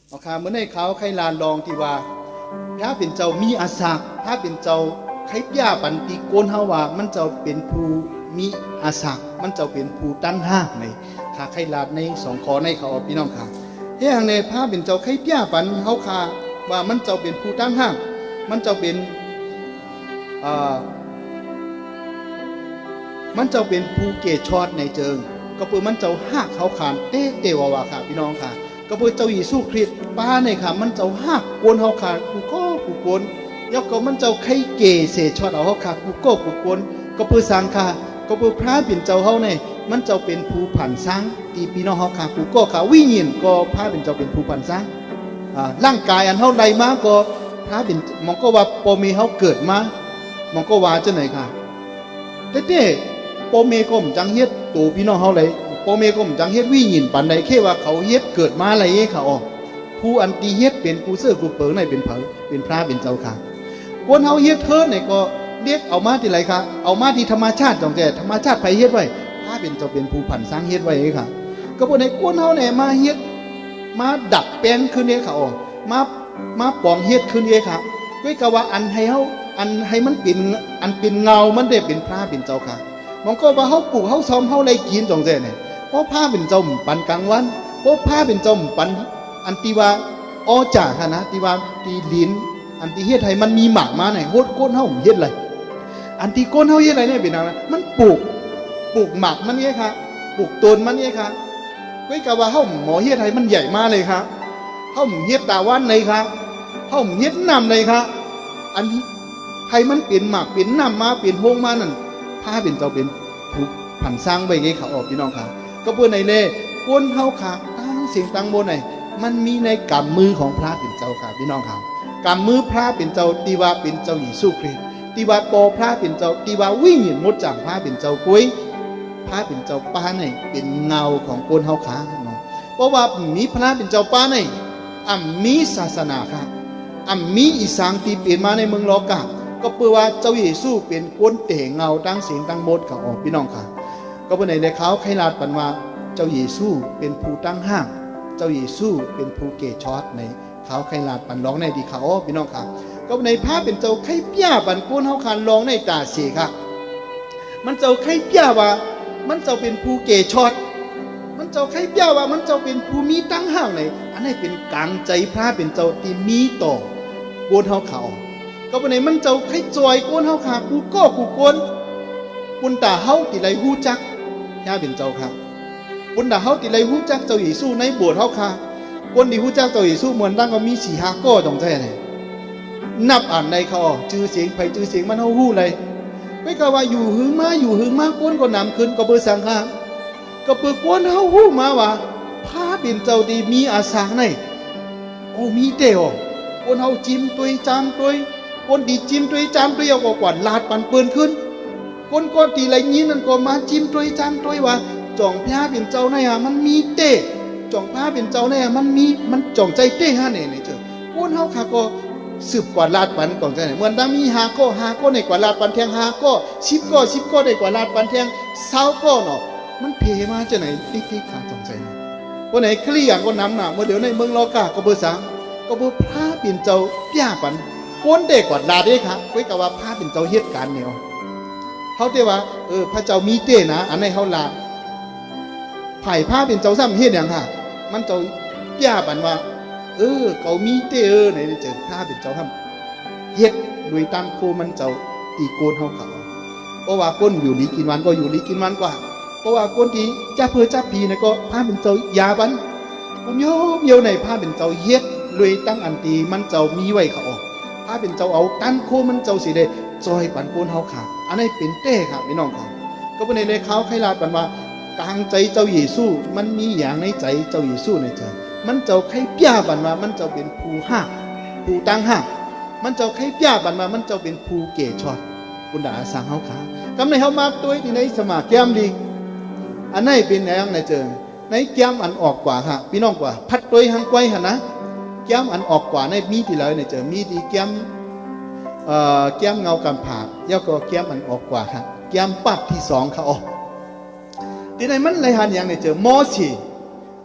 เอาค่ะเมื่อในเขาใครลานลองที่ว่าพระเป็นเจ้ามีอาสาพระเป็นเจ้าใครย่าปันตีโกนเฮาว่ามันเจ้าเป็นผู้มีอาสามันเจ้าเป็นผู้ตั้งห้างในค่ะใครลานในสองขอในเขาพี่น้องค่ะเฮียงในพระเป็นเจ้าใครย่าปันเฮาค่ะว่ามันเจ้าเป็นผู้ตั้งห้างมันเจ้าเป็นมันเจ้าเป็นผู้เกศชอดในเจิงก็เพื่อมันเจ้าหักเขาขานเตวาวาค่ะพี่น้องค่ะก็เพื่อเจ้าเยซูคริสต์ป้าในค่ะมันเจ้าหักโกนเขาขาดกูโกนยกก็มันเจ้าไข่เกเสชอดเอาเขาขาดกูโกนก็เพื่อสังค่ะก็เพื่อพระเป็นเจ้าเขาในมันเจ้าเป็นผู้ผันสร้างตีพี่น้องเขาขาดกูก็ขาวิญญาณก็พระเป็นเจ้าเป็นผู้ผันสร้างร่างกายอันเท่าใดมาก็พระเป็นมองก็ว่าปมีเขาเกิดมามองก็ว่าจะไหนค่ะเต้ปเมก็มจังเฮ็ดตัวพี่น้องเฮาเลยปเมก็มจังเฮ็ดวิญญาณปานใดแค่ว่าเขาเฮ็ดเกิดมาอะไรเขาออกผู้อันตีเฮ็ดเป็นผู้เสื้อผู้เปิงในเป็นเผอเป็นพระเป็นเจ้าค่ะคนเฮาเฮ็ดเทิดเนี่ยก็เรียกเอามาที่ไรค่ะเอามาที่ธรรมชาติจังแต่ธรรมชาติไผเฮ็ดไว้พระเป็นเจ้าเป็นผู้ผันสร้างเฮ็ดไว้ค่ะก็บ่ได้คนเฮาเนี่ยมาเฮ็ดมาดัดแปลงขึ้นเนี่ยค่ะออกมาปองเฮ็ดขึ้นเนี่ยค่ะด้วยกะว่าอันให้เฮาอันให้มันเป็นอันเป็นเงามันได้เป็นพระเป็นเจ้าค่ะมันก็ว่าเขาปลูกเขาซ้อมเขาได้กินจงเจเนี่ยเพราะผ้าเป็นจมปันกลางวันเพราะผ้าเป็นจมปันอันตีว่าอ้อจ่าค่ะนะตีว่าตีลิ้นอันตีเฮ็ดให้มันมีหมากมาไหนโคตรก้นเฮาเฮ็ดอะไรอันตีก้นเฮาเฮ็ดอะไรเนี่ยเป็นอะไรมันปลูกหมากมันเนี่ยค่ะปลูกต้นมันเนี่ยค่ะไว้กับว่าเฮาหมอเฮ็ดให้มันใหญ่มาเลยค่ะเฮาเฮ็ดตาวันเลยค่ะเฮาเฮ็ดน้ำเลยค่ะอันนี้ให้มันเปลี่ยนหมากเปลี่ยนน้ำมาเปลี่ยนโฮงมานั่นผ้าเป็นเจ้าเป็นผู้ผันสร้างไปไงเขาออกพี่น้องค่ะก็เพื่อในเล่ก้นเฮาขาตั้งเสียงตั้งโมไหนมันมีในกำมือของพระเป็นเจ้าค่ะพี่น้องค่ะกำมือพระเป็นเจ้าตีว่าเป็นเจ้าเยซูคริสต์ตีว่าปอพระเป็นเจ้าตีว่าวิ่งหมดจากพระเป็นเจ้ากุ้ยพระเป็นเจ้าป้าในเป็นเงาของก้นเฮาขาเนาะเพราะว่ามีพระเป็นเจ้าป้าในมีศาสนาค่ะมีอีสานตีเปลี่ยนมาในเมืองโลกาก็เพื่อว่าเจ้าเยซูเป็นก้นเตะเงาตั้งเสียงตั้งโมดเขาออกพี่น้องค่ะก็เพื่อในเขาใครลาดปันว่าเจ้าเยซูเป็นผู้ตั้งห้างเจ้าเยซูเป็นผู้เกชอดในเขาใครลาดปันร้องในดีเขาออกพี่น้องค่ะก็ในภาพเป็นเจ้าไข่พิ้ยปันก้นเขาคันร้องในตาเสียค่ะมันเจ้าไข่พิ้ยว่ามันเจ้าเป็นผู้เกชอดมันเจ้าไข่พิ้ยว่ามันเจ้าเป็นผู้มีตั้งห้างในอันนี้เป็นกลางใจพระเป็นเจ้าที่มีต่อก้นเขาเขาก็เป็นมันเจ้าให้จอยก้นเฮาขากูก็กูก้นบุญตาเฮาติไรหู้จักย่าเป็นเจ้าค่ะบุญตาเฮาติไรหู้จักเจ้าเยซูในโบสถ์เฮาค่ะคนที่หู้จักเจ้าเยซูเหมือนตั้งก็มี4-5ก้อจงใจไหนนับอ่านในเขาชื่อเสียงไผชื่อเสียงมันเฮาฮู้เลยไม่ก็ว่าอยู่หึงมาก้นก็นำขึ้นก็เบอร์สังฆาก็เปิดก้นเฮาฮู้มาว่าพระเป็นเจ้าดีมีอาสาในโอ้มีเตอคนเฮาจิ้มตุยจามตุยคนดีจิ้มตุยจามตุยเอาก็กวาดลาดปันเปิ้นขึ้นคนก็ตีไรนี้นั่นก็มาจิ้มตุยจามตุยว่าจ่องพระเป็นเจ้าในมันมีเตะจ่องพระเป็นเจ้าในมันจ่องใจเตะฮะเนี่ยเจอคนเฮาค่ะก็สืบกวาดลาดปันก่อนใจไหนเหมือนดังมี5ก็ในกวาดลาดปันแทง5ก็10ก็ได้กวาดลาดปันแทง20ก็เนาะมันเพมาจะไหนติ๊กขาจ่องใจนะคนไหนเคลียร์ก็นำหนาเมื่อเดี๋ยวในเมืองโลกาก็เบอร์3ก็เบอร์พระเป็นเจ้าย่าปันก้นเด็กกว่าลาได้ครับไว้กับว่าพระเป็นเจ้าเหตุการณ์เนี่ยเขาเรียกว่าพระเจ้ามีเต้นะอันในเขาลาไผ่พระเป็นเจ้าซ้ำเหตุอย่างค่ะมันเจ้าย่าปันว่าเขามีเต้ไหนเจอพระเป็นเจ้าทำเหตุโดยตั้งโคมันเจ้าตีโกนเขาเพราะว่าก้นอยู่ลีกินวันก็อยู่ลีกินวันกว่าเพราะว่าก้นที่จ้าเพื่อจ้าพีเนี่ยก็พระเป็นเจ้ายาบันผมโยในพระเป็นเจ้าเหตุโดยตั้งอันตีมันเจ้ามีไว้เขาออกถ้าเป็นเจ้าเอาตั้นโคมันเจ้าสีเดจอยปันโกนเฮาขาอันนี้เป็นเต้ค่ะพี่น้องค่ะก็เป็นในเขาใครลาดปันว่ากลางใจเจ้าเยซูมันมีอย่างในใจเจ้าเยซูในใจมันเจ้าใครพิ้ยปันว่ามันเจ้าเป็นผู้ห้าผู้ตั้งห้ามันเจ้าใครพิ้ยปันว่ามันเจ้าเป็นผู้เกชอดบุญดาสังเฮาขากำในเฮามากตัวที่ในสมาแก้มดีอันนี้เป็นแนวในเจอในแก้มอันออกกว่าค่ะพี่น้องกว่าพัดตัวหังไกวหะนะแก้มอันออกกว่าในมีที่เลยเนี่ยเจอมีที่แก้มเงากำผาดแล้วก็แก้มอันออกกว่าฮะแก้มปัดที่2เขาออกที่ไหนมันเลยหันอย่างเนี่ยเจอมอสี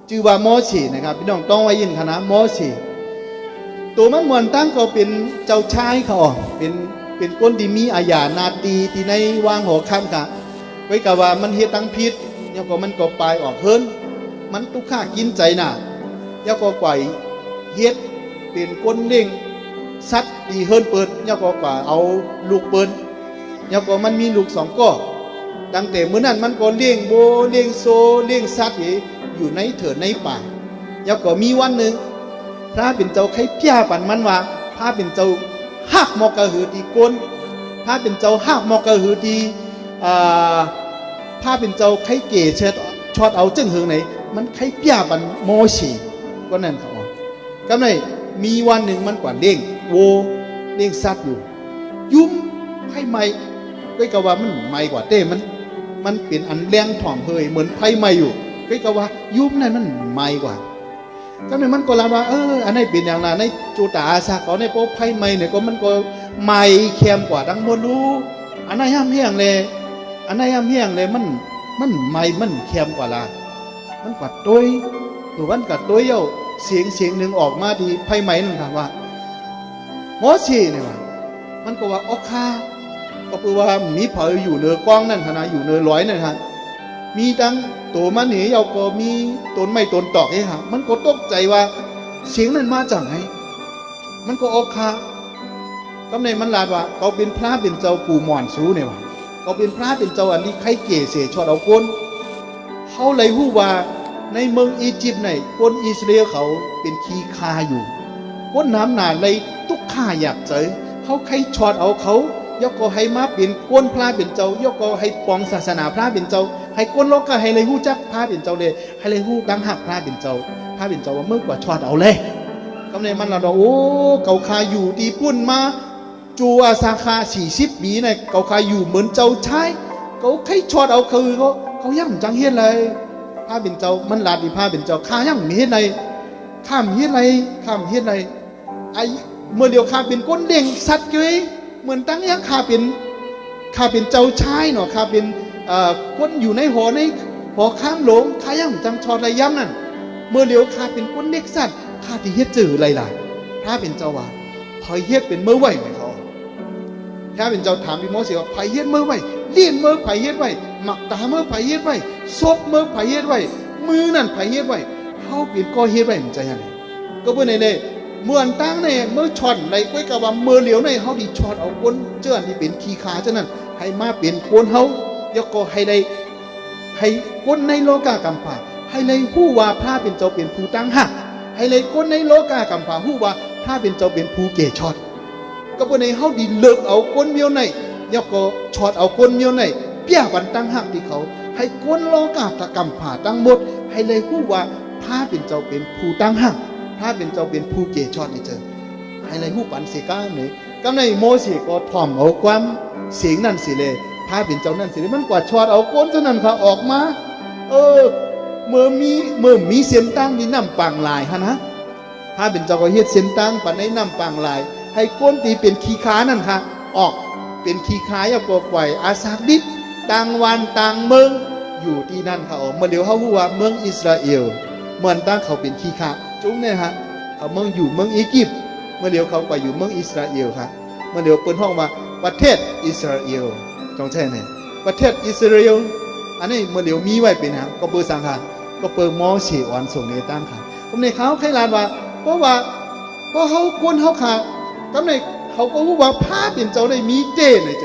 เ ชื่อว่าหมอฉีนะครับพี่น้องต้องไว้ยินคณะหมอฉีตัวมันมวนตั้งก็เป็นเจ้าชายเขาเป็นก้นที่มีอาญานาตีที่ในวางหัวคำกะไว้กะว่ามันเฮ็ดตั้งพิษแล้วก็มันก็ปลายออกเฮิรนมันตุกข้ากินใจน่ะแล้วก็ปล่อยเฮ็ดเป็นก้นเล่งซัดดีเฮิรนเปิดแล้วก็กว่าเอาลูกเปิดแล้วก็มันมีลูกสองก้อดังแต่เมื่อนั้นมันก็เลี้ยงโบเลี้ยงโซเลี้ยงซัดอยู่ในเถิดในป่าแล้วก็มีวันหนึ่งพระเป็นเจ้าไข่พิ้าปันมันว่าพระเป็นเจ้าหักมอกระหือดีก้นพระเป็นเจ้าหักมอกระหือดีพระเป็นเจ้าไข่เก๋เช็ดช็อตเอาจึงเหืองไหนมันไข่พิ้าปันโมชีก็นั่นเขาก็ในมีวันหนึ่งมันกว่าเลี้ยงโวเลี้ยงซัดอยู่ยุ่มไผ่ใหม่ก็กะว่ามันใหม่กว่าเต้มันเป็นอันแรงถ่อมเฮยเหมือนไผ่ใหม่อยู่ก็กะว่ายุ่มนั่นมันใหม่กว่าก็ในมันก็ลาว่าอันนี้เป็นอย่างนั้นในจูตาอาซาเขาในโป๊ไพ่ไม่เนี่ยก็มันก็ไม่เค็มกว่าดังโมลูอันนั้นย่ำเฮี้ยงเลยอันนั้นย่ำเฮี้ยงเลยมันไม่มันเค็มกว่าละมันกว่าตัวหรือวันกัดตัวเย้าเสียงหนึ่งออกมาดีไพ่ไม่นั่นถามว่าหมอชีเนี่ยว่ามันก็ว่าออกคาก็คือว่ามีเผยอยู่เนื้อกว้างนั่นขนาดอยู่เนื้อร้อยนั่นฮะมีดังตัวมันเหนียวก็มีต้นไม้ต้นตอกไอ้ห่ามันก็ตกใจว่าเสียงนั้นมาจากไหนมันก็อกคากำในมันลาดว่าเขาเป็นพระเป็นเจ้าปู่หมอนซูเนี่ยว่าเขาเป็นพระเป็นเจ้าอันนี้ใครเก๋เสียชอดเอาคนเขาเลยฮู้ว่าในเมืองอียิปต์ในคนอิสราเอลเขาเป็นขี้คาอยู่คนน้ำหนาเลยทุกข้าอยากเจอเขาใครชอดเอาเขายกก็ให้มาเป็นก้นพระเป็นเจ้ายกก็ให้ปองศาสนาพระเป็นเจ้าให้ก้นโลกก็ให้เลยหู้จักพระเป็นเจ้าเลยให้เลยหู้ดังหักพระเป็นเจ้าพระเป็นเจ้าว่าเมื่อกว่าชอดเอาเลยก็ในมันเราโอ้เกาคาอยู่ดีปุ่นมาจูอาซาคา40 ปีเนี่ยเกาคาอยู่เหมือนเจ้าชายเขาใครชอดเอาคือเขาย่ำจังเฮ็ดเลยพระเป็นเจ้ามันลาดีพระเป็นเจ้าข้าย่ำมีเฮ็ดไรข้ามเฮ็ดไรข้ามเฮ็ดไรไอเมื่อเดียวข้าเป็นก้นเด้งสัตว์เกยเหมือนตั้งยังข้าเป็นเจ้าชายเนาะข้าเป็นก้นอยู่ในหอข้ามหลงข้ายังจังชอดไรย้ำนั่นเมื่อเดียวข้าเป็นก้นเด็กสัตว์ข้าที่เฮ็ดจื่อไรล่ะพระเป็นเจ้าว่าพอยเฮ็ดเป็นเมื่อไหวไหมเขาพระเป็นเจ้าถามพี่โมเสสว่าพอยเฮ็ดเมื่อไหวเลี้ยนเมื่อพอยเฮ็ดไหวหมักตาเมื่อพอยเฮ็ดไหวซบเมื่อพอยเฮ็ดไหวมือนั่นพอยเฮ็ดไหวเขาเป็นก้อเฮ็ดไหวมันจะยังไงก็เพื่อนในเมื่อตั้งในเมื่อช็อตในก้อยกะว่าเมื่อเหลียวในเขาดีช็อตเอาก้นเจ้าที่เป็นขี้ขาเจ้านั้นให้มาเป็นก้นเขายกก็ให้ก้นในโลกากำพาให้เลยผู้ว่าพระเป็นเจ้าเป็นผู้ตั้งหักให้เลยก้นในโลกากำพาผู้ว่าพระเป็นเจ้าเป็นผู้เกช็อตก็เพื่อนในเขาดีเลิกเอาก้นเมียวในยกก็ช็อตเอาก้นเมียวในเปี้ยบันตั้งหักที่เขาให้ก้นโลกากำพาตั้งหมดให้เลยผู้ว่าพระเป็นเจ้าเป็นผู้ตั้งหักถ้าเป็นเจ้าเป็นผู้เกชอดนี่เจอให้ไรหู้ปันเสก้าเนี่ยก็ในโมเสสก็ถ่อมเอาความเสียงนั่นสิเลยถ้าเป็นเจ้านั่นสิเลยมันกว่าชอดเอาก้นเจ้านั่นค่ะออกมาเมื่อมีเสียงตั้งนี่น้ำปังลายฮะนะถ้าเป็นเจ้าก็เฮ็ดเสียงตั้งปันในน้ำปังลายให้ก้นตีเป็นขี้ค้านั่นค่ะออกเป็นขี้ค้าอย่าปล่อยปล่อยอาซากดิบต่างวันต่างเมืองอยู่ที่นั่นค่ะเมื่อเดี๋ยวเขาพูดว่าเมืองอิสราเอลเหมือนตั้งเขาเป็นขี้ค้าจุ้งเนี่ยฮะเขาเมืองอยู่เมืองอียิปต์เมื่อเดียวเขาไปอยู่เมืองอิสราเอลครับเมื่อเดียวเปิดห้องว่าประเทศอิสราเอลจงใช่ไหมประเทศอิสราเอลอันนี้เมื่อเดียวมีไว้เป็นฮะก็เปิดสังขารก็เปิดมอสีอ่อนส่งในตั้งค่ะตำในเขาใครลานว่าเพราะเขากวนเขาขาตำในเขาก็รู้ว่าพระเป็นเจ้าได้มีเจในเ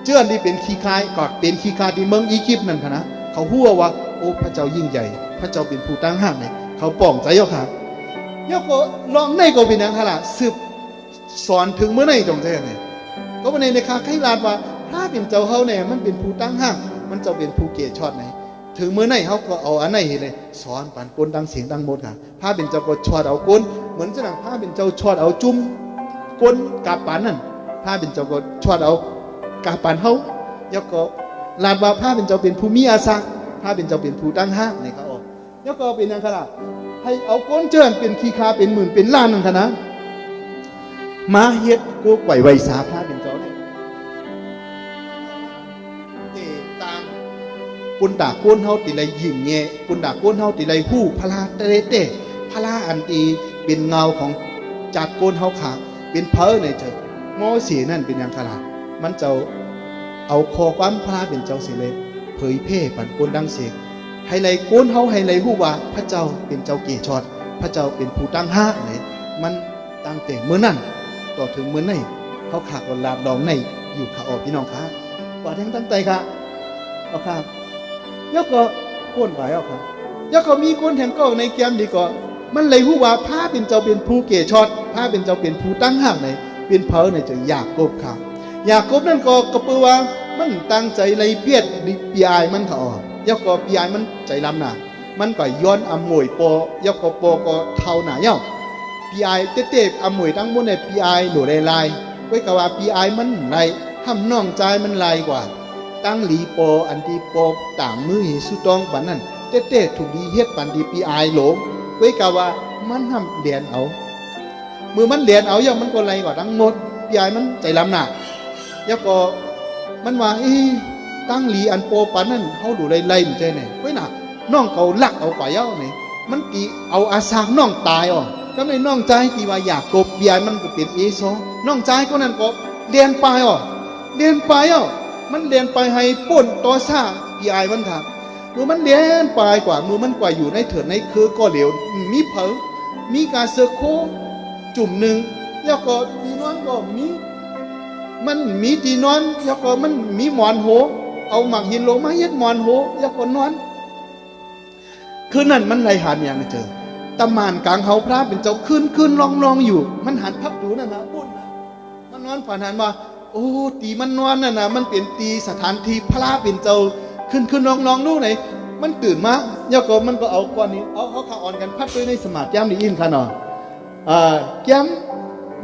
จื้อนที่เป็นขี้คายก็เป็นขี้คายที่เมืองอียิปต์นั่นค่ะนะเขาหัวว่าโอ้พระเจ้ายิ่งใหญ่พระเจ้าเป็นผู้ตั้งห้างเลยเขาป่องใจยกครับยกก็ลองในก็เป็นอย่างขนาดสืบสอนถึงเมื่อไหร่จงใจเนี่ยก็วันในคาใครลานว่าถ้าเป็นเจ้าเขาเนี่ยมันเป็นผู้ตั้งห้างมันจะเป็นผู้เกศชอดไหนถึงเมื่อไหร่เขาก็เอาอันไหนเลยสอนปานกลดังเสียงดังหมดค่ะถ้าเป็นเจ้าก็ชอดเอากลเหมือนเจ้าหนังถ้าเป็นเจ้าชอดเอาจุ่มกลกาปานนั่นถ้าเป็นเจ้าก็ชอดเอากาปานเขายกก็ลานว่าถ้าเป็นเจ้าเป็นผู้มีอาสาถ้าเป็นเจ้าเป็นผู้ตั้งห้างในเขาออกยกก็เป็นอย่างขนาดให้เอาก้นเจิญเป็นขี้คาเป็นหมื่นเป็นล้านนั่นค่ะนะมาเฮ็ดกูไหวไวสาพระเป็นเจ้าเนี่ยเตต่าง ปุนดาก้นเฮาติไรยิงแง่ปุนดาก้นเฮาติไรหู้พลาเตเตพลาอันตีเป็นเงาของจัดก้นเฮาขาเป็นเพอในเจอมอสีนั่นเป็นอย่างขลาดมันเจ้าเอาคอความพลาเป็นเจ้าสิเลยเผยเพ่ปันก้นดังเสกให้ไรก้นเฮาให้ไรหู้ว่าพระเจ้าเป็นเจ้าเกชอดพระเจ้าเป็นผู้ตั้งห้าเนี่ยมันตั้งแต่เมื่อนั้นต่อถึงเมื่อไหนเขาขาดวันลาดดองในอยู่ขาออกพี่น้องค่ะว่าแทงตั้งใจค่ะเอาค่ะยกก็ก้นไหวเอาค่ะยกก็มีก้นแทงก็ในเกมดีกว่ามันเลยหู้ว่าพระเป็นเจ้าเป็นผู้เกชอดพระเป็นเจ้าเป็นผู้ตั้งห้างในเป็นเพอในจะอยากกบค่ะอยากกบนั่นก็กระปือว่ามันตั้งใจเลยเบียดปีไอมันเขาออกยกก็ปีไอมันใจลำหนามันก็ย้อนอมวยปอยกก็ปอก็เท่าหนาเย้าปีไอเต้ๆอมวยตั้งบนในปีไอหนูได้ลายไว้กับว่าปีไอมันไรห้ำน่องใจมันลายกว่าตั้งหลีปออันที่ปอต่างมือหิสุตองปันนั่นเต้ๆถูกดีเฮ็ดปันดีปีไอหลงไว้กับว่ามันห้ำเดียนเอามือมันเดียนเอาย่อมันก็ไรกว่าทั้งหมดปีไอมันใจลำหนายกก็มันว่าตั้งหลีอันโปปันนั่นเขาดูไล่มันใจไหนไว้หนาน้องเขาลักเอากว่าเย้าไหนมันตีเอาอาสางน้องตายอ่ะก็ในน้องใจตีว่าอยากกบเบียร์มันก็เป็นเอซอน้องใจก็นั่นก็เรียนไปอ่ะเรียนไปอ่ะมันเรียนไปให้ป่นต่อซ่าปีไอมันค่ะมือมันเรียนไปกว่ามือมันกว่าอยู่ในเถิดในคือก็เหลวมีเผอมีการเซอร์โคจุ่มหนึ่งแล้วก็ตีนอนก็มีมันมีตีนอนแล้วก็มันมีหมอนโหเอาหมักหินลงมาเย็ดหมอนโหแล้วก็นอนคืนนั้นมันไรหันอย่างเจอตำมานกลางเขาพระเป็นเจ้าขึ้นลองอยู่มันหันพักดูนั่นนะพูดนะมันนอนผ่านหันมาโอ้ตีมันนอนน่ะนะมันเป็นตีสถานที่พระเป็นเจ้าขึ้นลองดูไหนมันตื่นมาเจ้าก็มันก็เอาก้อนนี้เอาขาอ่อนกันพัดด้วยในสมาธิย้ำดีอินค่ะเนาะแก้ม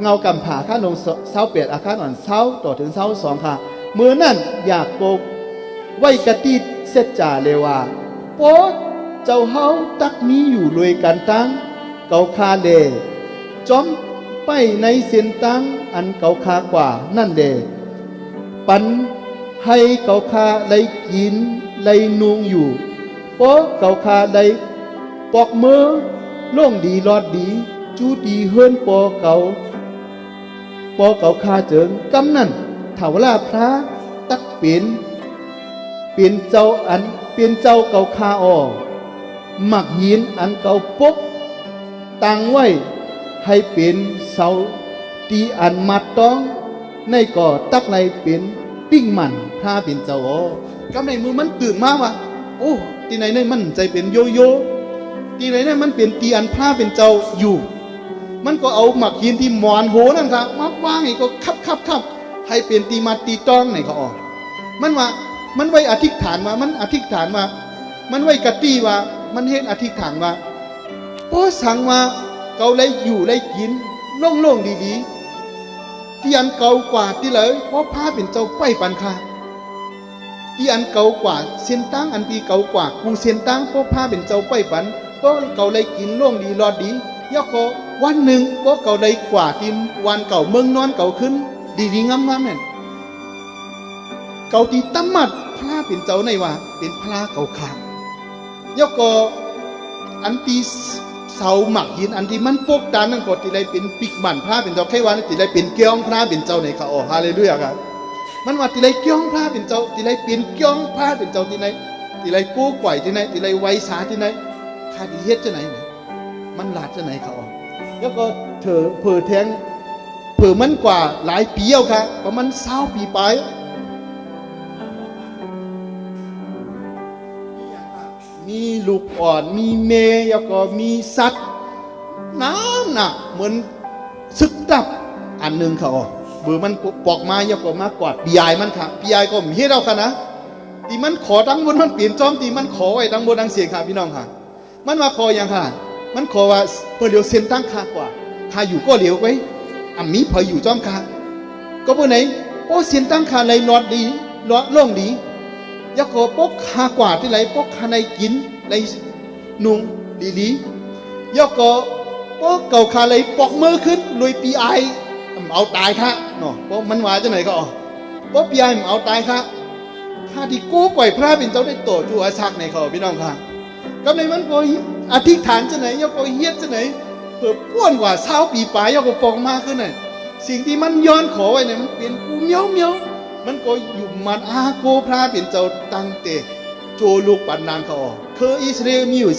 เงากำผ่าข้าลงเสาเปียดอาคารอ่อนเสาต่อถึงเสาสองค่ะเมื่อนั่นอยากโกไว้กะตีเสร็จจ่าเลยว่าโป๊เจ้าเฮาตักมีอยู่รวยกันตั้งเกาคาเลจอมไปในเส้นตั้งอันเกาคากว่านั่นเดปันให้เกาคาไลกินไลนุงอยู่โป๊เกาคาไลปอกมือล่งดีรอดดีจูดีเฮิรนปอเกาคาเจิงกำนั่นเถาลาพระตักเป็นเจ้าเกาคาออหมักหินอันเก่าปกตั้งไว้ให้เป็นเสาตีอันมัดต้องในก่อตักในเป็นปิ้งมันถ้าเป็นเจ้าอ๋อกำในมือมันตื่นมาว่าโอ้ตีไหนเนี่ยมันใจเป็นโยโย่ตีไหนเนี่ยมันเป็นตีอันผ้าเป็นเจ้าอยู่มันก็เอาหมักหินที่หมอนโหนั่นครับมาวางให้ก็คับให้เป็นตีมาตีต้องไหนเขาออกมันว่ามันไว้อธิษฐานมามันอธิษฐานมามันไว้กะตี้ว่ามันเห็นอธิษฐานว่าพอสั่งมาเกาเลยอยู่เลยกินโล่งๆดีๆที่อันเก่ากว่าที่เลยเพราะผ้าเป็นเจ้าไปปันคาที่อันเก่ากว่าเส้นตั้งอันที่เก่ากว่ากูเส้นตั้งเพราะผ้าเป็นเจ้าไปปันก็เก่าเลยกินโล่งดีรอดดียกก็วันหนึ่งก็เก่าเลยกว่าที่วันเก่าเมืองนอนเก่าขึ้นดีๆงามๆนั่นเก่าตีตั้มมัดผ้าเป็นเจ้าในว่าเป็นผ้าเก่าขาดยกก็อันที่เสาหมักหินอันที่มันปกดานนั่นก็ที่ได้เป็นปิกมันพระเป็นเจ้าแค่วันที่ได้เป็นเกี้ยงพระเป็นเจ้าในเขาฮาเลลูยาครับมันว่าที่ได้เกี้ยงพระเป็นเจ้าที่ได้เป็นเกี้ยงพระเป็นเจ้าที่ไหนที่ได้กู้ไก่ที่ไหนที่ได้ไวสาที่ไหนคาดีเฮ็ดจะไหนมันหลาดจะไหนเขาแล้วก็เผอแทงเผอมันกว่าหลายปีแล้วครับประมาณ20 ปีไปมีลูกอ่อนมีเมย์แล้วก็มีสัตว์น้ำหนักเหมือนซึกดับอันหนึ่งเขาเบื่อมันปอกมาแล้วก็มากวาดปีไอมันค่ะปีไอก็มีให้เราค่ะนะที่มันขอตั้งบนมันเปลี่ยนจอมที่มันขอไว้ตั้งบนตั้งเสียงค่ะพี่น้องค่ะมันมาขออย่างค่ะมันขอว่าเพื่อเลี้ยวเส้นตั้งคากว่าคาอยู่ก็เลี้ยวไว้มีพออยู่จอมค่ะก็เพื่อไหนโอ้เส้นตั้งคาเลยรอดดีรอดโล่งดียาโกปกหากว่าที่ไรปกหาในกินในนุ่งดีๆยาโกปกเก่าคาเลยปอกมือขึ้นลุยปีไอเอาตายค่ะเนาะเพราะมันว่าจะไหนก็ปกปีไอเอาตายค่ะค ข้าที่กู้ก่อยพระเป็นเจ้าได้โตจูอาศักในเขาพี่น้องค่ะก็ในมันก็อธิษฐานจะไหนยกก็เฮียดจะไหนเพื่อป้วนกว่า20 ปีปลายยกก็ปองมากขึ้นน่ะสิ่งที่มันย้อนขอไว้เนี่ยมันเป็นกูเมียวมันก็อยู่มันอาโกพระเป็นเจ้าตั้งเตโจลูกปันนานเขาออกเคออิสราเอลมีอยู่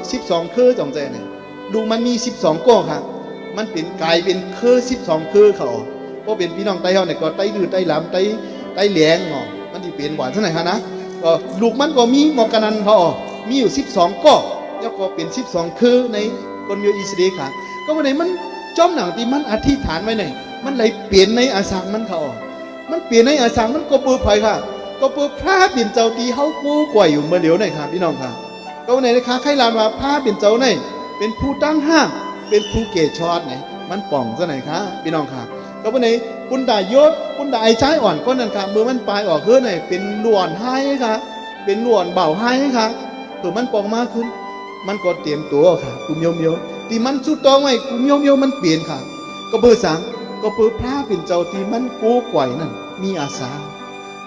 12เคอจองใจเนี่ยลูกมันมี12ก้อค่ะมันเป็นกลายเป็นเคอ12เคอเขาออกเพราะเป็นพี่น้องไต้เฮาเนี่ยก็ไต้ลือไต้หลำไต้แหลงเนาะมันที่เป็นหวานเท่าไหร่คะนะก็ลูกมันก็มีหมอกกันนันเขาออกมีอยู่12ก้อแล้วก็เป็น12เคอในคนเมียวอิสราเอลค่ะก็วันไหนมันจอมหนังที่มันอธิษฐานไว้เนี่ยมันเลยเปลี่ยนในอาสังมันเขาออกมันเปลี่ยนในอาสังมันก็เปิดไผค่ะก็เปิดพระเป็นเจ้าตีเฮากู้กว่าอยู่เมื่อเดี๋ยวไหนค่ะพี่น้องค่ะก็วันไหนนะคะใครลานว่าพระเป็นเจ้าไหนเป็นผู้ตั้งห้างเป็นผู้เกศชอดไหนมันป่องซะไหนคะพี่น้องค่ะก็วันไหนปุณดายศปุณดาไอใช้อ่อนก็นั่นค่ะมือมันปลายออกเฮือไหนเป็นหลวนให้ค่ะเป็นหลวนเบาให้ค่ะเผื่อมันป่องมากขึ้นมันก็เตรียมตัวค่ะกุมโยมที่มันสุดตองไว้กุมโยมมันเปลี่ยนค่ะก็เบอร์สังก็เปิดพระเป็นเจ้าที่มันกู้กว่านั่นมีอาสา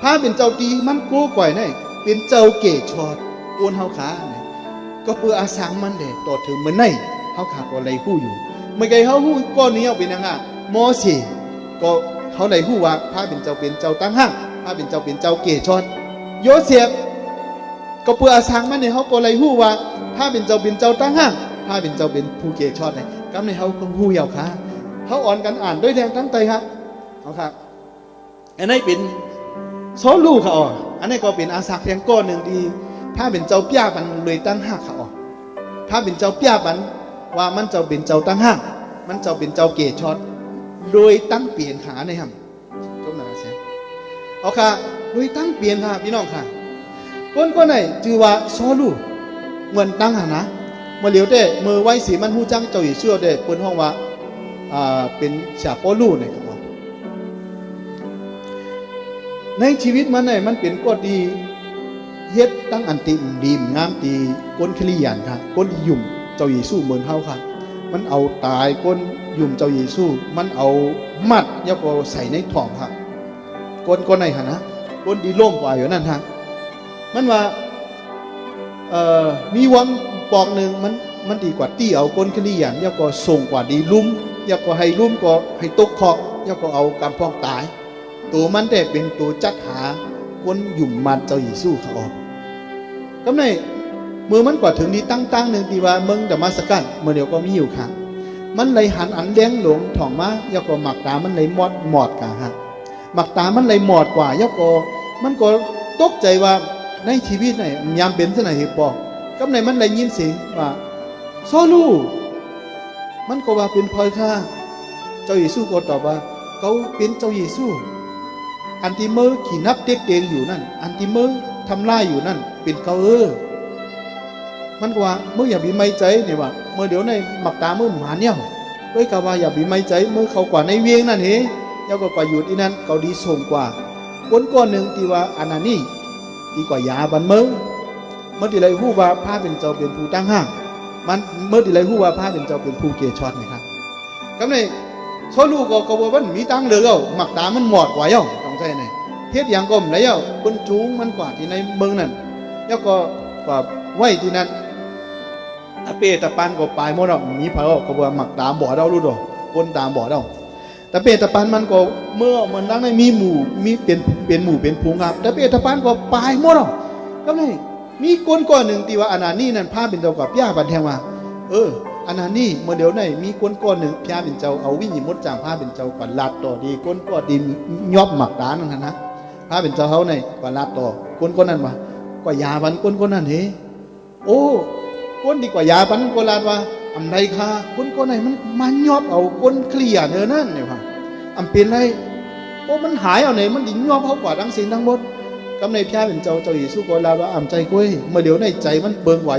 พระเป็นเจ้าตีมันกู้ก่อยนี่เป็นเจ้าเกศชอดอ้วนเฮาขาเนี่ยก็เพื่ออาสังมันแหละต่อถึงมันในเฮาขาก็เลยฮู้อยู่เมื่อไงเฮาฮู้ก้อนนี้เอาเป็นยังไงมอสีก็เขาเลยฮู้ว่าพระเป็นเจ้าตั้งห้างพระเป็นเจ้าเกศชอดโยเซฟก็เพื่ออาสังมันเนี่ยเฮาก็เลยฮู้ว่าพระเป็นเจ้าตั้งห้างพระเป็นผู้เกศชอดเนี่ยกำในเฮาก็ฮู้ยาวขาเฮาอ่อนกันอ่านด้วยแรงตั้งใจครับเอาครับอันนี้เป็นโซลูเขาอ๋ออันนี้ก็เป็นอาสาเพียงก้อนหนึ่งดีถ้าเป็นเจ้าเปียบันเลยตั้งห้าเขาอ๋อถ้าเป็นเจ้าเปียบันว่ามันเจ้าเป็นเจ้าตั้งห้ามันเจ้าเป็นเจ้าเกศช็อตโดยตั้งเปลี่ยนขาในห้างจบหนาเสียเอาค่ะโดยตั้งเปลี่ยนค่ะพี่น้องค่ะก้นไหนจือว่าโซลูเหมือนตั้งหานะเมื่อเหลียวเด้เมื่อไว้สีมันหูจังเจ้าอยู่เชื่อเด้เปิ้นห้องว่าเป็นฉาโปลูเนี่ยครับในชีวิตมันเนี่ยมันเป็นก็ดีเฮ็ดตั้งอันติดีมงามตีก้นคลียันค่ะก้นยุ่มเจ้าเยซูเหมือนเฮาค่ะมันเอาตายก้นยุ่มเจ้าเยซูมันเอามัดแล้วก็ใส่ในท้องค่ะก้นไหนค่ะนะก้นดีล่มกว่าอยู่นั่นฮะมันว่ามีวังปอกหนึ่งมันดีกว่าตีเอาก้นคลียันแล้วก็ส่งกว่าดีลุ่มแล้วก็ให้ลุ่มก็ให้ตกคอกแล้วก็เอากำพองตายตัวมันแต่เป็นตัวจัดหาคนหยุ่มมันเจ้าเยซูเขาออกก็ในมือมันกว่าถึงนี้ตั้งหนึ่งที่ว่าเมืองดามัสกัสเมื่อเดียวก็มีอยู่ค่ะมันเลยหันอันเลี้ยงหลงถ่องมายาก็หมักตามันเลยหมดกะฮะหมักตามันเลยหมดกว่ายาก็มันก็ตกใจว่าในชีวิตไหนยามเป็นเท่าไหร่ปอกก็ในมันเลยยินเสียงว่าโซลูมันก็ว่าเป็นพลอยค่ะเจ้าเยซูก็ตอบว่าเขาเป็นเจ้าเยซูอันที่มือขี่นับเด็กเตียงอยู่นั่นอันที่มือทำลายอยู่นั่นเป็นเขามันว่ามืออย่าบีไม่ใจเนี่ยว่าเมื่อเดี๋ยวในหมักตามือหมาเนี่ยเอ้ยกว่าอย่าบีไม่ใจมือเขากว่าในเวียงนั่นเฮ้ยก็กว่าอยู่ที่นั่นเขาดีส่งกว่าก้อนหนึ่งที่ว่าอันนั้นนี่ดีกว่ายาบันเมื่อที่ไรหู้ว่าพระเป็นเจ้าเป็นผู้ตั้งห้างมันเมื่อที่ไรหู้ว่าพระเป็นเจ้าเป็นผู้เกศชอดนะครับก็ในโซลูก็บอกว่ามีตั้งเลยหมักตามันหมดกว่าต้องใช่ไหมเฮ็ดอย่างก้มแล้วคนจูงมันกว่าที่ในเมืองนั่นแล้วก็ไว้ที่นั่นอาเปตะปันก็ปลายหมดแล้วมีพระก็บอกหมักตาบ่อเรารู้ดอกคนตาบ่อเราแต่เปตะปันมันก็เมื่อมันนั่งในมีหมู่มีเป็นหมู่เป็นพุงครับแต่เปตะปันก็ปลายหมดแล้วก็เลยมีก้อนหนึ่งที่ว่าอนานี่นั่นผ้าเป็นเจ้ากับย่าบันแทงมาอันนั้นนี่เมื่อเดี๋ยวไหนมีก้อนหนึ่งพระเป็นเจ้าเอาวิ่งมดจางพระเป็นเจ้าก่อนลาดต่อดีก้นก็ดินยอบหมักดานั่นนะพระเป็นเจ้าเขาในก่อนลาดต่อก้นนั้นว่าก็ยาบันก้นนั้นเฮ้โอ้ก้นดีกว่ายาบันก้นลาดว่าอำไรค่ะก้นไหนมันยอบเอาก้นเคลียร์นั่นเนี่ยค่ะอำเป็นไรโอ้มันหายเอาไหนมันดินยอบเขากว่าทั้งสิ่งทั้งหมดกำในพระเป็นเจ้าเยซูก้นลาดว่าอำใจกุ้ยเมื่อเดี๋ยวในใจมันเบิ่งไหว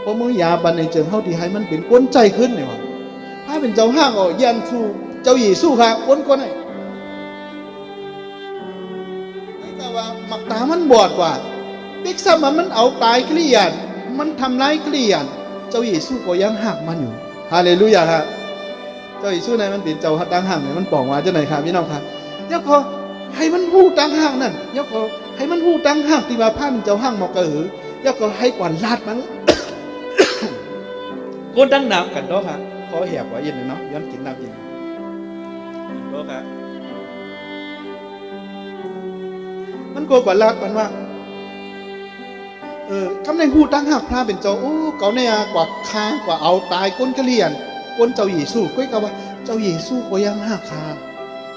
เพราะเมื่อยาบันในเจิงเขาดีให้มันเป็นก้นใจขึ้นเนี่ยวะถ้าเป็นเจ้าห้างก็ยันสู้เจ้าเยซูค่ะก้นไหนนี่ก็ว่าหมักตามันบอดกว่าบิ๊กซัมมันเอาตายเคลียนมันทำร้ายเคลียนเจ้าเยซูก็ยังหักมันอยู่ฮาเลลูยาครับเจ้าเยซูในมันเป็นเจ้าตั้งห้างเนี่ยมันบอกว่าเจ้าไหนครับพี่น้องครับแล้วก็ให้มันหู้ตั้งห้างนั่นแล้วก็ ให้มันหูตั้งหักที่ว่าผ้าเป็นเจ้าห้างมอกระหือแล้วก็ให้กวนลาดมัน ก้นตั้งน้ำกันเนาะค่ะขอแหบไว้เย็นเนาะย้อนกินน้ำเย็นเนาะค่ะมันกลัวกว่าลาดมันว่าคำในหูตั้งหักพระเป็นเจ้าโอ้เก่าเนี่ยกว่าค้างกว่าเอาตายก้นกระเลียนก้นเจ้าเยซูก้อยกะว่าเจ้าเยซูก็ยังหักคา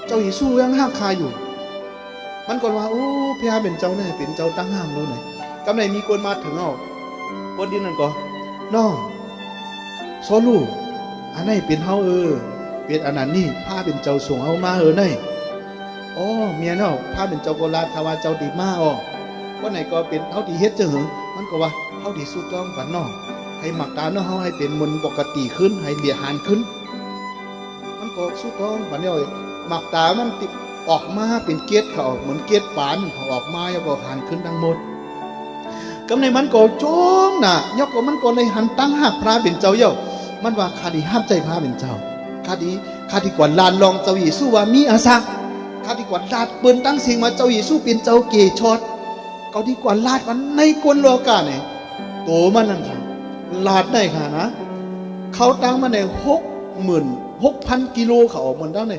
เจ้าเยซูยังหักคาอยู่มันก่อนว่าโอ้พระเป็นเจ้าเนี่ยเป็นเจ้าตั้งห้างโน่นไหนกำในมีคนมาถึงเอาคนที่นั่นก็น้องโซลูอันไหนเป็นเฮาเป็นอันนั้นนี่พระเป็นเจ้าส่งเฮามาไหนอ๋อเมียเนาะพระเป็นเจ้าโกลาคาว่าเจ้าดีมากอ๋อว่าไหนก็เป็นเฮาดีเฮ็ดเจ้าเหรอมันก็ว่าเฮาดีสู้ต้องกันน้องให้หมักตาเนาะเฮาให้เป็นมนปกติขึ้นให้เหลียหานขึ้นมันก็สู้ต้องบัดนี้หมักตามันติดออกมาเป็นเกล็ดเขาเหมือนเกล็ดปานเขาออกมาแล้วก็หันขึ้นทั้งหมดกำในมันก็โจงน่ะยกก็มันก็เลยหันตั้งหักพระเป็นเจ้าเย่ามันว่าคดีห้ามใจพระเป็นเจ้าคดีกว่าลานลองเจ้าเยซูว่ามีอาสาคดีกว่าลาดเปิ้นตั้งสิ่งมาเจ้าเยซูเป็นเจ้าเกชอดก็ดีกว่าลาดมันในกวนโลกาเนี่ยโตมันนั่นค่ะลาดได้ค่ะนะเขาตั้งมาใน6,000 กิโลเขาออกมันตั้งใน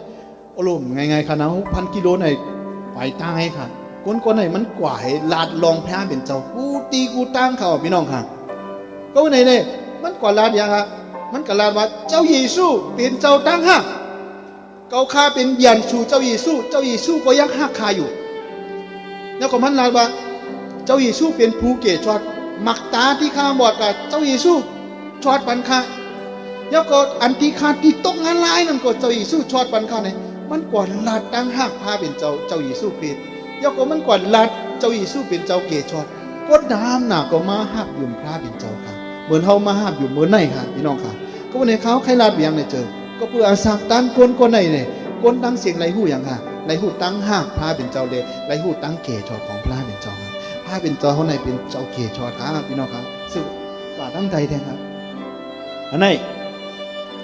อารมณ์ไงค่ะนะ6,000 กิโลในไปตั้งให้ค่ะก้นไหนมันกว่าให้ลาดลองแพ้เป็นเจ้ากูตีกูตั้งเขาพี่น้องค่ะก็วันไหนเนี่ยมันกว่าลาดอย่างค่ะมันก็ลาดว่าเจ้าเยซูเป็นเจ้าตั้งห้าเกาคาเป็นยันชูเจ้าเยซูก็ยังหักคาอยู่แล้วก็มันลาดว่าเจ้าเยซูเป็นผู้เกชอดมักตาที่ข้าบอดกับเจ้าเยซูชอดปันคาแล้วก็อันที่คาที่ตกงานลายนั่นก็เจ้าเยซูชอดปันคาเนี่ยมันกว่าลาดตั้งหักพาเป็นเจ้าเยซูคริสต์แล้วก็มันกว่าลาดเจ้าเยซูเป็นเจ้าเกชอดก็ดามหนาก็มาหักยุ่มพระเป็นเจ้าค่ะเหมือนเขามาหักอยู่เหมือนไหนค่ะพี่น้องค่ะก็วันนี้เขาใครลาดเบียงในเจอก็เพื่ออาสาตั้งก้นไหนเนี่ยก้นตั้งเสียงไรหู้อย่างค่ะไรหู้ตั้งหักพระเป็นเจ้าเลยไรหู้ตั้งเกชอดของพระเป็นเจ้าค่ะพระเป็นเจ้าเขาในเป็นเจ้าเกชอดค่ะพี่น้องค่ะซึ่งกว่าตั้งใจแท้ครับอันไหน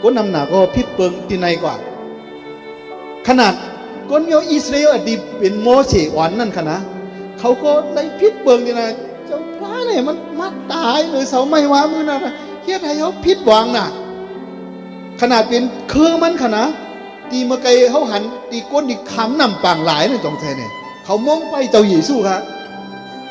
ก้นนำหนาก็พิษเปิงที่ในกว่าขนาดก้นเมียวอิสราเอลอดีตเป็นโมเสสอ่อนนั่นค่ะนะเขาก็ได้พิษเปิงที่นะเจ้าพระเนี่ยมันมาตายหรือเสาไม่ว้ามือนั่นนะเฮียไทยเขาพิษหวังน่ะขนาดเป็นเครื่องมันค่ะนะตีมาไกลเขาหันตีก้นอีกคำนำปังหลายนั่นจงใจเนี่ยเขามองไปเจ้าเยซูครับ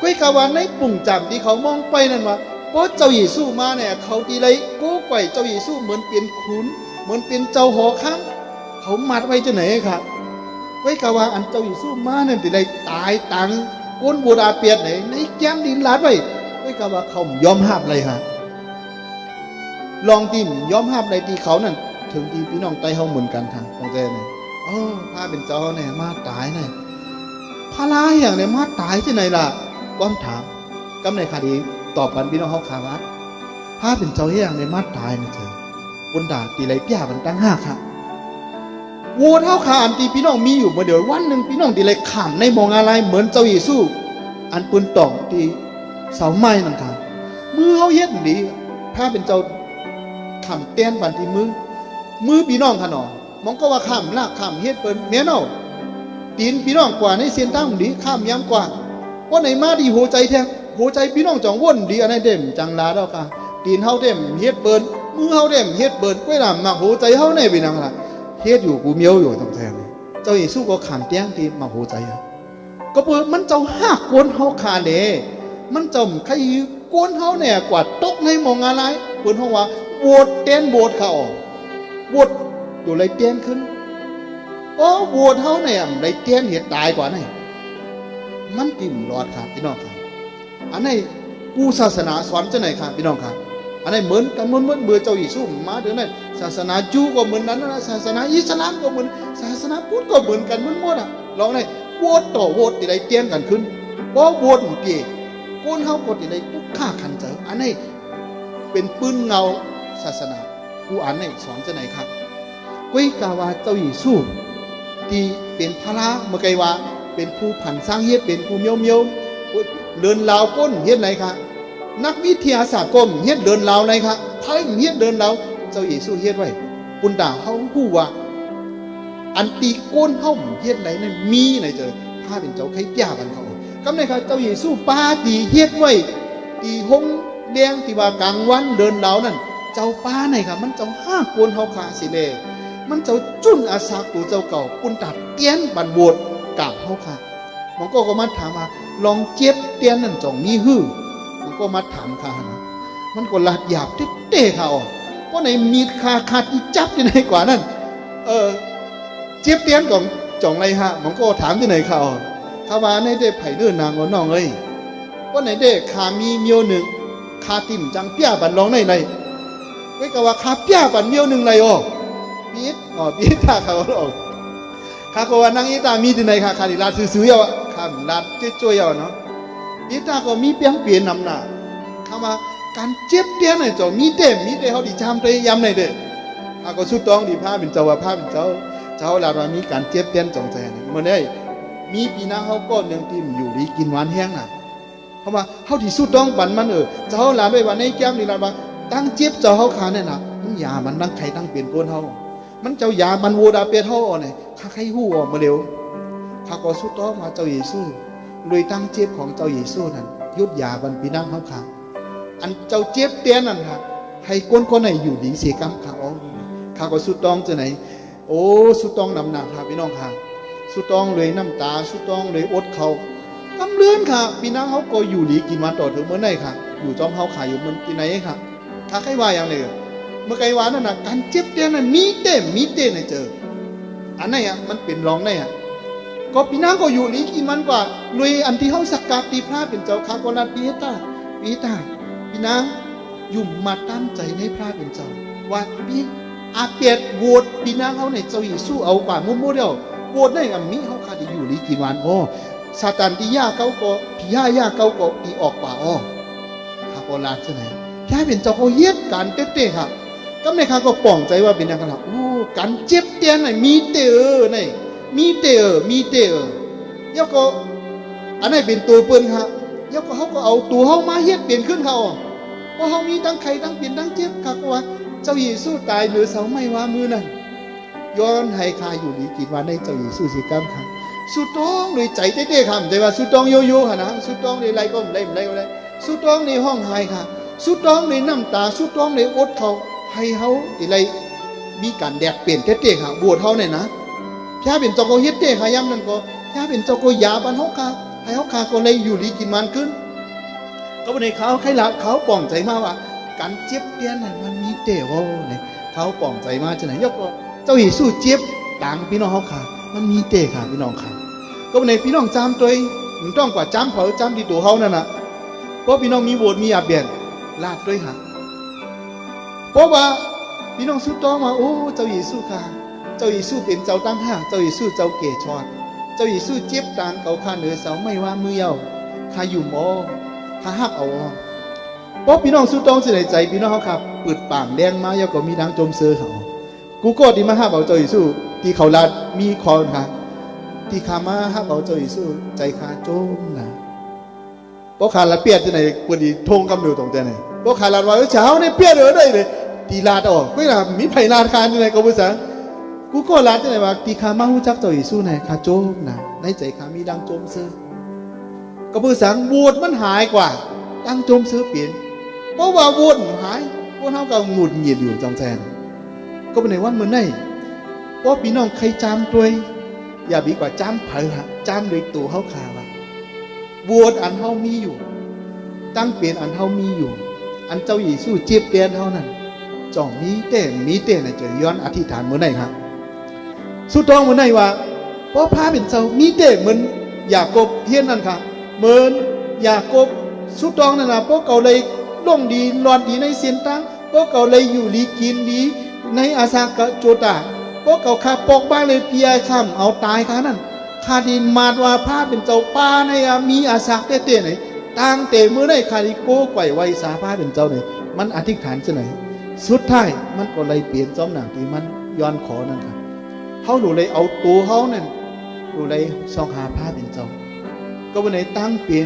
ก้อยกาวานในปุ่งจำที่เขามองไปนั่นว่าเพราะเจ้าเยซูมาเนี่ยเขาตีไรกู้ไก่เจ้าเยซูเหมือนเป็นขุนเหมือนเป็นเจ้าหอค้ำเขามัดไว้จะไหนครับก้อยกาวาอันเจ้าเยซูมาเนี่ยตีไรตายตังก้นบูดาเปียดไหนในแก้มดินลาดไว้ก้อยกาวาเขายอมห้ามเลยครับลองตีมยอมห้ามในตีเขานั่นถึงตีพี่น้องไต้เฮาเหมือนกันทางตรงใจเนี่ยพาเป็นเจ้าเนี่ยมาตายเนี่ยพาลาอย่างเนี่ยมาตายที่ไหนล่ะก้อมถามกำในคดีตอบกันพี่น้องเขาขาวัดพาเป็นเจ้าอย่างเนี่ยมาตายเนี่ยเถอะบนด่าตีไรพี่ยามันตั้งห้าค่ะวัวเท่าขาอันตีพี่น้องมีอยู่มาเดี๋ยววันหนึ่งพี่น้องตีไรขำในมองอะไรเหมือนเจ้าเยซูอันปืนต่องตีเสาไม้นั่นค่ะมือเขาเย็ดดีพาเป็นเจ้าขำเต้นบันที่มือพี่น้องขนอมองก็ว่าขำลากขำเฮ็ดเปิ้นเนี้ยเนาะตีนพี่น้องกว่าในเส้นทางดีข้ามย้ำกว่าเพราะในมาดีหัวใจแท้หัวใจพี่น้องจ่องว่นดีอันไหนเด่มจังลาแล้วค่ะตีนเฮาเด่มเฮ็ดเปิ้นมือเฮาเด่มเฮ็ดเปิ้นก้อยหลามมักหัวใจเฮาในพี่น้องล่ะเฮ็ดอยู่กูเมียวอยู่ต้องแทงเจ้าเยซูก็ขำเตี้ยงตีมักหัวใจก็เปิ้นมันเจ้าหักก้นเฮาขาเด้มันจมใครก้นเฮาเนี่ยกว่าตกในมองอะไรเปิ้นเฮาว่าโหวตเต้นโหวตเขาโหวตอยู่ไรเตี้ยนขึ้นโอ้โหวตเฮาเนี่ยไรเตี้ยนเหตุตายกว่าไหนมันติ่มรอดครับพี่น้องครับอันไหนกูศาสนาสอนจะไหนครับพี่น้องครับอันไหนเหมือนกันเหมือนเบอร์เจ้าเยซูมาเดี๋ยวนั้นศาสนาจูก็เหมือนนั้นนะศาสนาอิสลามก็เหมือนศาสนาพุทธก็เหมือนกันเหมือนหมดอ่ะลองไหนโหวตต่อโหวตที่ไรเตี้ยนกันขึ้นเพราะโหวตเกี่ยก้นเฮากดที่ไรทุกข้าขันเจออันไหนเป็นปืนเงาศาสนากูอ่านในสอนจะไหนครับกุ้ยกาวาเจ้าเยซูที่เป็นพระเมื่อไกว่าเป็นผู้ผันสร้างเฮ็ดเป็นผู้เมียวเดินลาวก้นเฮ็ดไหนคะนักวิทยาศาสตร์ก้มเฮ็ดเดินลาวไหนคะไทยเฮ็ดเดินลาวเจ้าเยซูเฮ็ดไว้ปุณดาเฮาผู้ว่าอันตีก้นเฮาเฮ็ดไหนนั่นมีไหนเจอถ้าเป็นเจ้าใครย่ากันเขาก กำในค่ะเจ้าเยซูป้าตีเฮ็ดไว้ตีหงเลี้ยงที่ว่ากลางวันเดินเหล่านั่นเจ้าป้าไหนค่ะมันเจ้าห้ากวนเฮาขาสิเลมันเจ้าจุ้นอาสาตูเจ้าเก่าปุนตัดเตี้ยนบันโวดกาบเฮาค่ะมันก็มาถามว่าลองเจ็บเตี้ยนนั่นจ่องมีหื้อมันก็มาถามค่ะมันก็ลาดหยาบเต้ค่ะอ๋อเพราะในมีขาดอีจับที่ไหนกว่านั่นเจ็บเตี้ยนของจ่องไรฮะมันก็ถามที่ไหนค่ะอ๋อถ้าว่าในเด็กไผ่เนื้อนางว่าน้องเอ้ยว่าในเด็กขามีเมียวหนึ่งขาติ่มจังเปี้ยบันร้องในไว้ก็ว่าขาเปี้ยบันเมียวหนึ่งไรอ๋อปี๊ดท่าเขาออกข้าก็ว่านางอีตามีที่ไหนค่ะขาดิลาซื้อๆเอาข้ามลาช่วยๆเอาเนาะปี๊ดท่าก็มีเปียงเปลี่ยนนำหน้าข้ามาการเจ็บเตี้ยนไหนจ่อมีเต้เขาดิจามตัวย้ำในเด้ข้าก็สุดต้องดีผ้าเป็นเจ้าว่าผ้าเป็นเจ้าลาว่ามีการเจ็บเตี้ยนจ่องใจเนี่ยเมื่อได้มีปีนาเขาก็เนื่องที่อยู่ดีกินหวานแห้งน่ะเขาว่าเขาที่สุดต้องบันมันเจ้าลาด้วยวันในแก้มนี่ลาว่าตั้งเจ็บเจ้าเขาขาเนี่ยนะมันยามันตั้งไข่ตั้งเปลี่ยนโกนเขามันเจ้ายามันโวดาเปียเท่าเนี่ยข้าใครหู้มาเร็วข้าก็สุดต้องมาเจ้าเยซูลุยตั้งเจ็บของเจ้าเยซูนั่นยุดยาบันปีนั่งเขาขาอันเจ้าเจ็บเตี้ยนั่นค่ะให้คนไหนอยู่ดีเสียกรรมข้าอ๋อข้าก็สุดต้องจะไหนโอ้สุดต้องนำหนักค่ะพี่น้องค่ะสุดต้องเลยน้ำตาสุดต้องเลยอดเขากำเลื่อนค่ะพี่น้องเขาก็อยู่ดีกินวันต่อถึงเมื่อไหร่ค่ะอยู่จอมเขาขายอยู่มันที่ไหนค่ะข้าใครว่าอย่างไรเมื่อไกลวานนั่นนะการเจ็บเตี้ยนั่นมีเต้ในเจออันไหนอ่ะมันเป็นรองได้อ่ะก็พี่น้องก็อยู่ดีกินมันกว่าลุยอันที่เขาสักการตีพระเป็นเจ้าข้าก็นัดปีตาพี่น้องยุ่มมาตั้งใจในพระเป็นเจ้าว่าพี่อาเปียดโหวตพี่น้องเขาในเจ้าเยซูเอากว่ามั่วเดียวโหวตได้กับมีเขาขาดอยู่ดีกินวันโอ้ซาตานที่ย่าเขาก็พี่ย่าเขาก็ตีออกป่าอ้อข้าก็ลาดใช่ไหมแค่เป็นเจ้าเขาเย็ดการเต้ๆค่ะก็ในข้าก็ป่องใจว่าเป็นอย่างนั้นโอ้การเจ็บเตี้ยนไหนมีเตอไหนมีเตอยกก็อันไหนเป็นตัวเปิ้นค่ะยกก็เขาก็เอาตัวเขามาเฮ็ดเปลี่ยนขึ้นเขาเพราะเขามีทั้งไข่ทั้งเปลี่ยนทั้งเจ็บค่ะก็ว่าเจ้าเยซูตายเหนือเสาไม้ว่ามือนั่นย้อนให้ข้าอยู่ดีกินวันในเจ้าเยซูสิกรรมค่ะสุดต้องเลยใจเต้ๆค่ะแต่ว่าสุดต้องโยค่ะนะสุดต้องในไรก็ไรสุดต้องในห้องไห้ค่ะสุดต้องในน้ำตาสุดต้องในอดเขาให้เขาอะไรมีการแดดเปลี่ยนเต้ๆค่ะบวชเขาเนี่ยนะแค่เป็นเจ้าก็เฮ็ดเต้ค่ะย้ำนั่นก็แค่เป็นเจ้าก็ยาบันเขาค่ะให้เขาค่ะก็เลยอยู่ดีกินมันขึ้นก็ในเขาใครละเขาป่องใจมากว่าการเจ็บเตี้ยนน่ะมันมีเต้ว่าเนี่ยเขาป่องใจมากจะไหนยกก็เจ้าเยซูเจ็บต่างพี่น้องเขาค่ะมันมีเต้ค่ะพี่น้องค่ะก็ในพี่น้องจำตัวมันต้องกว่าจำเขาจำที่ตัวเขานั่นน่ะเพราะพี่น้องมีโบสถ์มีอาเบียนลาดด้วยค่ะเพราะว่าพี่น้องสุดต้องมาโอ้เจ้าเยซูค่ะเจ้าเยซูเป็นเจ้าตั้งห้าเจ้าเยซูเจ้าเกศชอดเจ้าเยซูเจ็บต่างเขาข้าเหนือเสาไม่ว่ามือเยาข้าอยู่หมอข้าหักเอาเพราะพี่น้องสุดต้องเสียใจพี่น้องเขาขับปืดป่างแดงมาเยาก็มีนางโจมเสือเขากูก็ดีมาห้าเอาเจ้าเยซูที่เขาลาดมีคอนค่ะที่ขามาห้าเอาเจ้าเยซูใจขาโจมนะเพราะขาลาเปียดที่ไหนปวดดีทงกำเนิดตรงใจไหนเพราะขาลาว่าเช้าเนี่ยเปียดได้เลยตีลาดออกก็อย่างมีไผ่ลาดคานที่ไหนก็ภาษากูก็ลาดที่ไหนว่าตีขามาหูจักเจ้าเยซูไหนขาโจมนะในใจขามีดังโจมเสือก็ภาษาบวชมันหายกว่าดังโจมเสือเปลี่ยนเพราะว่าบวชหายพวกเขาก็หงุดหงิดอยู่จังแจนก็เป็นในวันเมื่อไหร่เพราะพี่น้องใครจำตัวอย่าบีกว่าจำเผยฮะจำโดยตัวเขาขาว่าบวชอันเขามีอยู่ตั้งเปลี่ยนอันเขามีอยู่อันเจ้าเยซูเจ็บเตียนเท่านั้นจ่องมีเต้น่ะจะย้อนอธิษฐานเมื่อไหร่ครับสุดท้องเมื่อไหร่ว่าเพราะพระเป็นเจ้ามีเต้เหมือนยากบเฮียนนั่นค่ะเหมือนยากบสุดท้องนั่นนะเพราะเขาเลยล่องดีรอนดีในเสียนตั้งเพราะเขาเลยอยู่ดีกินดีในอาสากะโจตาเพราะเขาขาปอกบ้านเลยเปียข้ามเอาตายค่ะนั่นคาดินมาดว่าพระเป็นเจ้าป้าในมีอาสาเต้ไหนตั้งเตะมือได้คาดิโก้ไกวไวสาพระเป็นเจ้าไหนมันอธิษฐานจะไหนสุดท้ายมันก็เลยเปลี่ยนจอมหนังที่มันย้อนขอนั่นครับเขาดูเลยเอาตัวเขานั่นดูเลยซองหาพระเป็นเจ้าก็วันไหนตั้งเปลี่ยน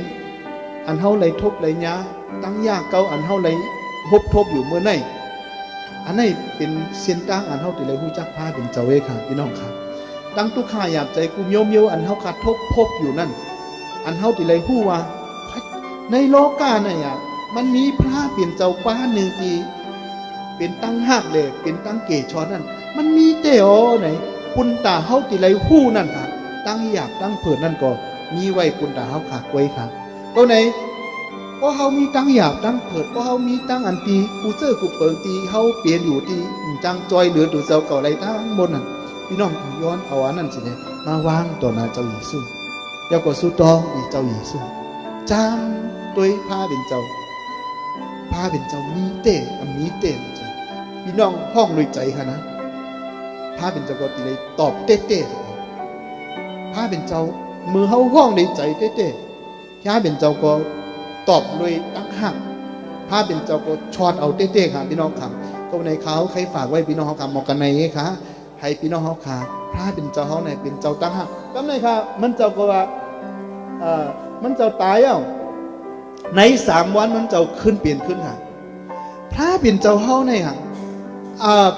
อันเขาเลยทบเลยยาตั้งยากเก่าอันเขาเลยทบอยู่เมื่อไหนอันนี้เป็นเส้นตั้งอันเขาที่เลยหูจักพระเป็นเจ้าเวค่ะพี่น้องครับตั้งตุกขาหยาบใจกูเมียวอันเขาขาดทบอยู่นั่น อันเฮาติเลยฮู้ว่าในโลกาเนี่ยมันมีพระเป็นเจ้าป้าหนึ่งที่เป็นตั้งหักเลยเป็นตั้งเกศชอนนั่นมันมีเตอไหนปุณตาเฮาติเลยฮู้นั่นค่ะตั้งหยาบตั้งเผิดนั่นก็มีไว้ปุณตาเฮาขากไว้ค่ะก็ไหนเพราะเฮามีตั้งหยาบตั้งเผิดเพราะเฮามีตั้งอันตีกูเจอกูเปิงตีเฮาเปลี่ยนอยู่ที่จังจอยเหลือดูเจ้าเก่าไรทั้งหมดนั่นพี่น้องย้อนเอาอันนั้นสิเนี่ยมาวางต่อหน้าเจ้าเยซูแล้วก็สู้ตองอีเจ้าเยซูจามตัวผ้าเป็นเจ้าผ้าเป็นเจ้ามีเตะมีเตะจ้ะพี่น้องห้องด้วยใจค่ะนะผ้าเป็นเจ้าก็ตีเลยตอบเต้เต้ผ้าเป็นเจ้ามือเฮาห้องในใจเต้เต้ผ้าเป็นเจ้าก็ตอบด้วยตั้งหักผ้าเป็นเจ้าก็ชอนเอาเต้เต้ค่ะพี่น้องค่ะก็ในเขาใครฝากไว้พี่น้องเขาค่ะมองกันในค่ะให้พี่น้องเขาค่ะผ้าเป็นเจ้าเขาเนี่ยเป็นเจ้าตั้งหักก็ในค่ะมันเจ้าก็ว่ามันเจ้าตายอ่ะใน3 วันมันเจ้าขึ้นเปลี่ยนขึ้นค่ะพระเป็นเจ้าเฮาในค่ะ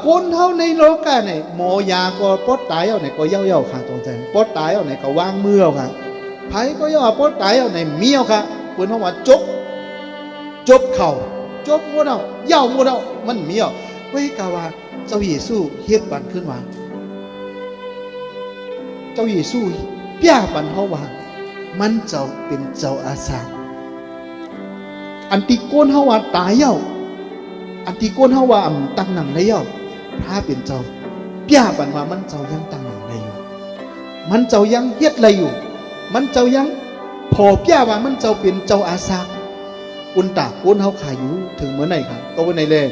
ก้นเฮาในโลกาเนี่ยหมอยาก็ปดตายเอาไหนก็เย่าค่ะตรงใจปดตายเอาไหนก็วางมือค่ะไผก็ย่าปดตายเอาไหนเมียวค่ะเปิ้นเฮาว่าจบเข่าจบหมดเอาเย่าหมดเอามันเมียวไว้กะว่าเจ้าเยซูเฮ็ดบันขึ้นมาเจ้าเยซูเปียบันเฮาว่ามันเจ้าเป็นเจ้าอาสาอันที่โกนเฮาว่าตายเย่าอันที่โกนเฮาว่าตั้งหนังได้เย่าพระเป็นเจ้าเปียบันว่ามันเจ้ายังตั้งหนังได้อยู่มันเจ้ายังเฮ็ดอะไรอยู่มันเจ้ายังพอเปียว่ามันเจ้าเป็นเจ้าอาสาอุนตาโกนเฮาขายอยู่ถึงเมื่อไหร่ครับก็วันไหนเลย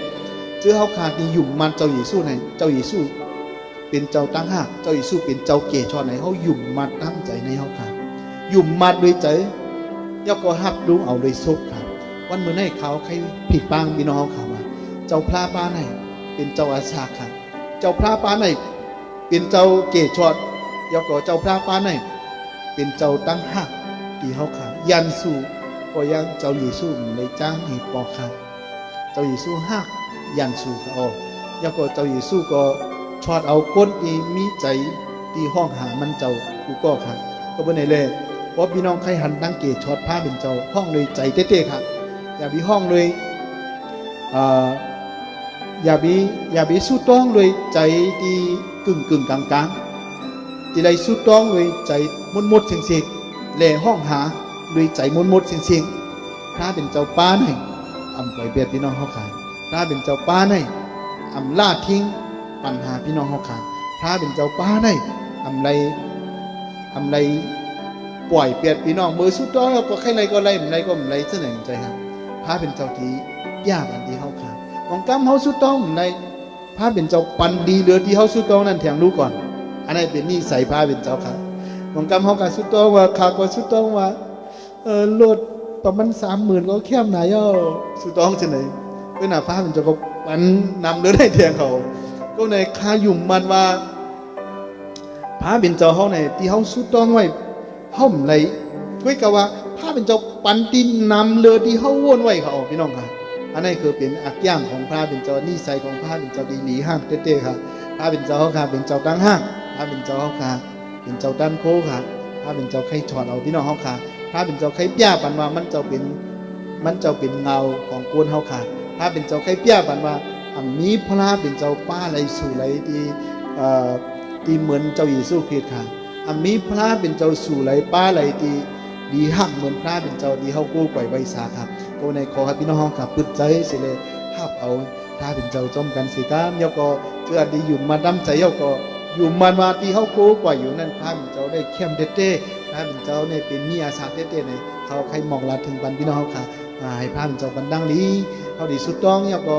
เจอเฮาขาดนี่ยุ่มมันเจ้าเยซูไหนเจ้าเยซูเป็นเจ้าตั้งหักเจ้าเยซูเป็นเจ้าเกชอนไหนเฮายุ่มมัดตั้งใจในเฮาขาดยุ่มมัดด้วยใจย่อก็หับดูเอาโดยซบครับวันเมื่อไหร่เขาใครผิดบ้างพี่น้องเขาว่าเจ้าพระป้าไหนเป็นเจ้าอาสาค่ะเจ้าพระป้าไหนเป็นเจ้าเกชอนย่อก็เจ้าพระป้าไหนเป็นเจ้าตั้งหักที่เฮาขาดยันสู่ก็ยังเจ้าเยซูในจ้างให้ปอกครับเจ้าเยซูหักยันสู่เขาย่อก็เจ้าเยซูก็ชอดเอาก้นอีมีใจที่ห้องหามันเจ้ากูก็ครับก็บ่ได้เลยเพราะพี่น้องใครหันตั้งเกศชอดผ้าเป็นเจ้าห้องเลยใจเต้ๆครับอย่ามีห้องเลยอย่ามีสู้ต้องเลยใจที่กึ่งกลางที่ไรสู้ต้องเลยใจมดเสียงแหล่ห้องหาเลยใจมดเสียงพระเป็นเจ้าป้าไหนปล่อยเบียดพี่น้องเขาขายพระเป็นเจ้าป้าไหนล่าทิ้งปัญหาพี่น้องเขาขายพระเป็นเจ้าป้าไหนไรปล่อยเปียดพี่น้องมือสุดร้อยก็ใครไรก็ไรมันไรก็มันไรเท่าไหร่ใจครับพระเป็นเจ้าที่ยากอันที่เขาขาดของกำเขาสุดต้องมันไรพระเป็นเจ้าปันดีเหลือที่เขาสุดต้องนั่นแทงรู้ก่อนอันนั้นเป็นนิสัยพระเป็นเจ้าครับของกำเขาการสุดต้องว่าขาก็สุดต้องว่าลดประมาณ30,000ก็แคบหน่ายสุดต้องเช่นไหนเป็นหน้าพระเป็นเจ้าก็ปันนำเหลือได้แทงเขาก็ในคายุ่มมันว่าพระเป็นเจ้าเขาในที่เขาสุดต้องไว้เขาไหนด้วยกับว่าพระเป็นเจ้าปันตินนำเรือที่เขาวนไว้เขาพี่น้องค่ะอันนี้คือเป็นอักย่างของพระเป็นเจ้านิสัยของพระเป็นเจ้าดีหลีห้างเต้ๆค่ะพระเป็นเจ้าเขาค่ะเป็นเจ้าตั้งห้างพระเป็นเจ้าเขาค่ะเป็นเจ้าด้านโค้ค่ะพระเป็นเจ้าใครถอดเอาพี่น้องเขาค่ะพระเป็นเจ้าใครย่าปันว่ามันเจ้าเป็นเงาของกวนเขาค่ะพระเป็นเจ้าใครย่าปันว่ามีพระเป็นเจ้าป้าไรสู่ไรที่เหมือนเจ้าเยซูคริสต์ค่ะมีพระเป็นเจ้าสู่ไหลป้าไหลดีหักเหมือนพระเป็นเจ้าดีเฮากู้ก่อยใบสาครับก็ในขอให้พี่น้องครับปึดใจสิเลยหับเอาพระเป็นเจ้าจอมกันสิครับยก็เจือดีอยู่มาดำใจยก็อยู่มันมาที่เฮากู้ก่อยอยู่นั่นพระเป็นเจ้าได้เข้มเต้พระเป็นเจ้าในเป็นมีอาสาเต้ในเขาใครมองลาถึงปันพี่น้องครับให้พระเป็นเจ้าบันดังลีเขาดีสุดต้องยก็